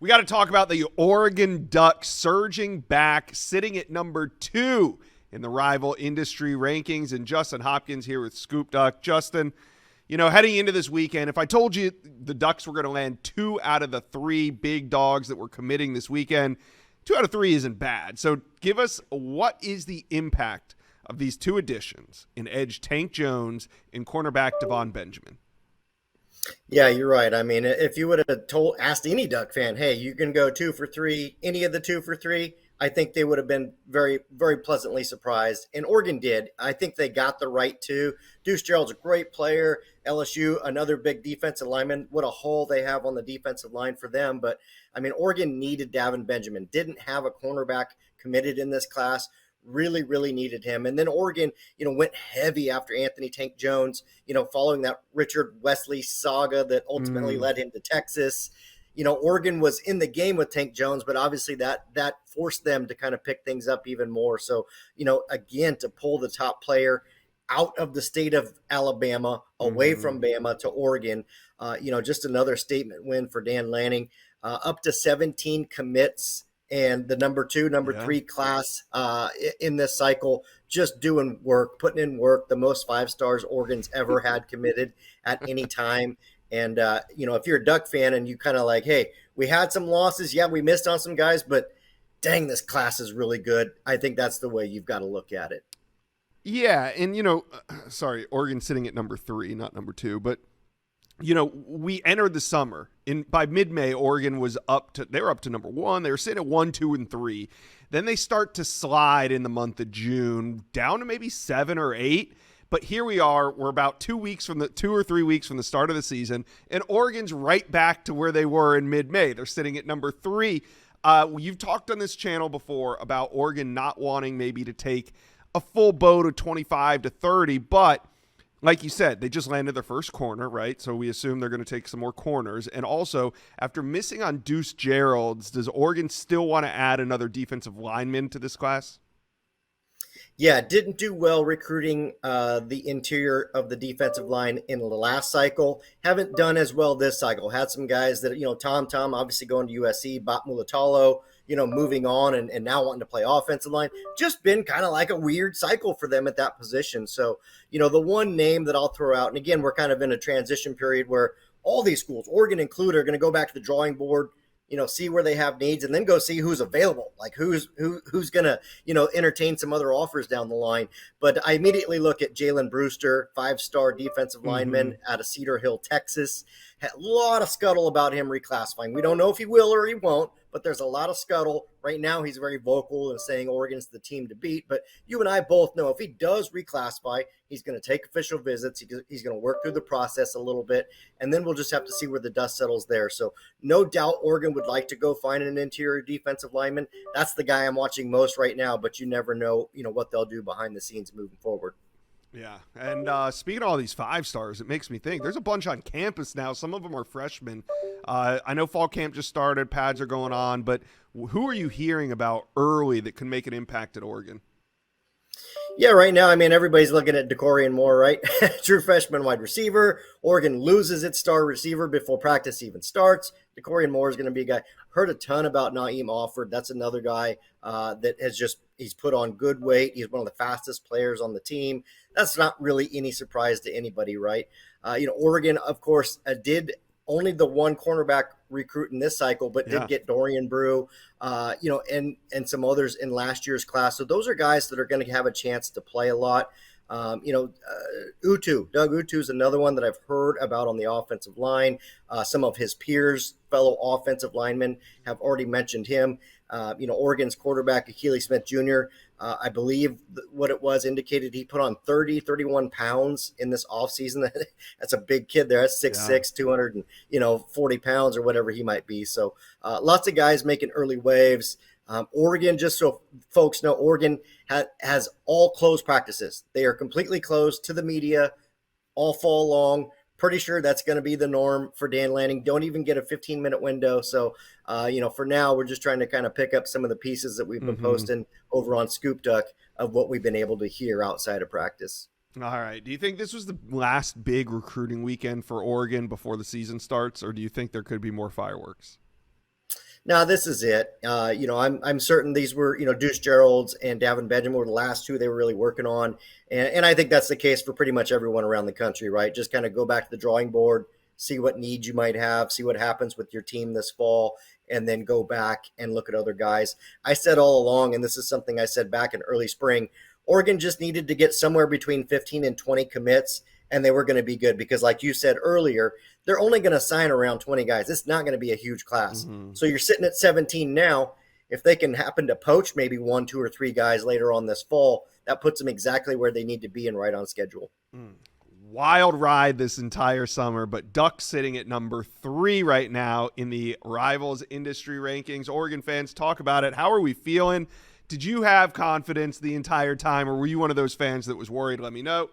We got to talk about the Oregon Ducks surging back, sitting at number 2 in the rival industry rankings. And Justin Hopkins here with Scoop Duck. Justin, heading into this weekend, if I told you the Ducks were going to land 2 out of the 3 big dogs that were committing this weekend, 2 out of 3 isn't bad. So give us, what is the impact of these 2 additions in edge Tank Jones and cornerback Devon Benjamin? Yeah, you're right. I mean, if you would have asked any Duck fan, hey, you can go 2 for 3, any of the 2 for 3, I think they would have been very, very pleasantly surprised. And Oregon did. I think they got the right 2. Deuce Gerald's a great player. LSU, another big defensive lineman. What a hole they have on the defensive line for them. But, I mean, Oregon needed Devon Benjamin. Didn't have a cornerback committed in this class. Really, really needed him. And then Oregon, went heavy after Anthony Tank Jones, following that Richard Wesley saga that ultimately led him to Texas. Oregon was in the game with Tank Jones, but obviously that forced them to kind of pick things up even more. So, again, to pull the top player out of the state of Alabama, away from Bama to Oregon, just another statement win for Dan Lanning. Up to 17 commits. And the number 2, number 3 class in this cycle, just doing work, putting in work, the most 5 stars Oregon's ever had committed at any time. And, if you're a Duck fan and you kind of like, hey, we had some losses. Yeah, we missed on some guys, but dang, this class is really good. I think that's the way you've got to look at it. Yeah. And, sorry, Oregon sitting at number 3, not number 2, but we entered the summer by mid-May. Oregon was they were up to number 1. They were sitting at 1, 2, and 3. Then they start to slide in the month of June down to maybe 7 or 8. But here we are. We're about 2 or 3 weeks from the start of the season, and Oregon's right back to where they were in mid-May. They're sitting at number 3. You've talked on this channel before about Oregon not wanting maybe to take a full boat of 25 to 30, but like you said, they just landed their first corner, right? So we assume they're going to take some more corners. And also, after missing on Deuce Gerald's, does Oregon still want to add another defensive lineman to this class? Yeah, didn't do well recruiting the interior of the defensive line in the last cycle. Haven't done as well this cycle. Had some guys that, Tom obviously going to USC, Bot Mulatalo, moving on and now wanting to play offensive line. Just been kind of like a weird cycle for them at that position. So, the one name that I'll throw out, and again, we're kind of in a transition period where all these schools, Oregon included, are going to go back to the drawing board, see where they have needs and then go see who's available, like who's going to, entertain some other offers down the line. But I immediately look at Jaylen Brewster, 5-star defensive lineman out of Cedar Hill, Texas. Had a lot of scuttle about him reclassifying. We don't know if he will or he won't, but there's a lot of scuttle. Right now, he's very vocal and saying Oregon's the team to beat. But you and I both know if he does reclassify, he's going to take official visits. He's going to work through the process a little bit, and then we'll just have to see where the dust settles there. So no doubt Oregon would like to go find an interior defensive lineman. That's the guy I'm watching most right now, but you never know, what they'll do behind the scenes moving forward. Yeah, and speaking of all these 5 stars, it makes me think there's a bunch on campus now. Some of them are freshmen. I know fall camp just started, pads are going on, but who are you hearing about early that can make an impact at Oregon? Yeah, right now, I mean, everybody's looking at Decorian Moore, right? True freshman wide receiver. Oregon loses its star receiver before practice even starts. Decorian Moore is going to be a guy. Heard a ton about Naeem Offord. That's another guy that he's put on good weight. He's one of the fastest players on the team. That's not really any surprise to anybody, right? Oregon, of course, did only the one cornerback recruit in this cycle, but did get Dorian Brew, and some others in last year's class. So those are guys that are going to have a chance to play a lot. Doug Utu is another one that I've heard about on the offensive line. Some of his peers, fellow offensive linemen, have already mentioned him. Oregon's quarterback, Akili Smith Jr., I believe what it was indicated he put on 31 pounds in this offseason. That's a big kid there. That's 6'6", 240 pounds or whatever he might be. So lots of guys making early waves. Oregon, just so folks know, Oregon has all closed practices. They are completely closed to the media all fall long. Pretty sure that's going to be the norm for Dan Lanning. Don't even get a 15-minute window. So, for now, we're just trying to kind of pick up some of the pieces that we've been posting over on Scoop Duck of what we've been able to hear outside of practice. All right. Do you think this was the last big recruiting weekend for Oregon before the season starts, or do you think there could be more fireworks? Now this is it. I'm certain these were, Deuce Gerald's and Davin Benjamin were the last two they were really working on, and I think that's the case for pretty much everyone around the country, right? Just kind of go back to the drawing board, see what needs you might have, see what happens with your team this fall, and then go back and look at other guys. I said all along, and this is something I said back in early spring, Oregon just needed to get somewhere between 15 and 20 commits, and they were going to be good because, like you said earlier, they're only going to sign around 20 guys. It's not going to be a huge class. Mm-hmm. So you're sitting at 17 now. If they can happen to poach maybe one, two, or three guys later on this fall, that puts them exactly where they need to be and right on schedule. Wild ride this entire summer, but Ducks sitting at number 3 right now in the Rivals industry rankings. Oregon fans, talk about it. How are we feeling? Did you have confidence the entire time, or were you one of those fans that was worried? Let me know.